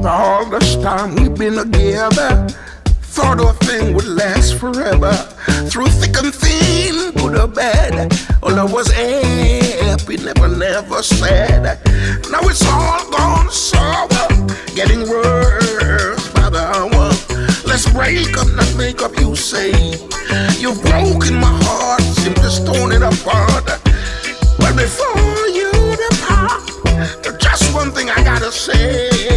All this time we've been together, thought a thing would last forever. Through thick and thin, good or bad, all I was happy, never said. Now it's all gone sour, getting worse by the hour. Let's break up, not make up, you say. You've broken my heart, seem to stone it apart. But before you depart, there's just one thing I gotta say.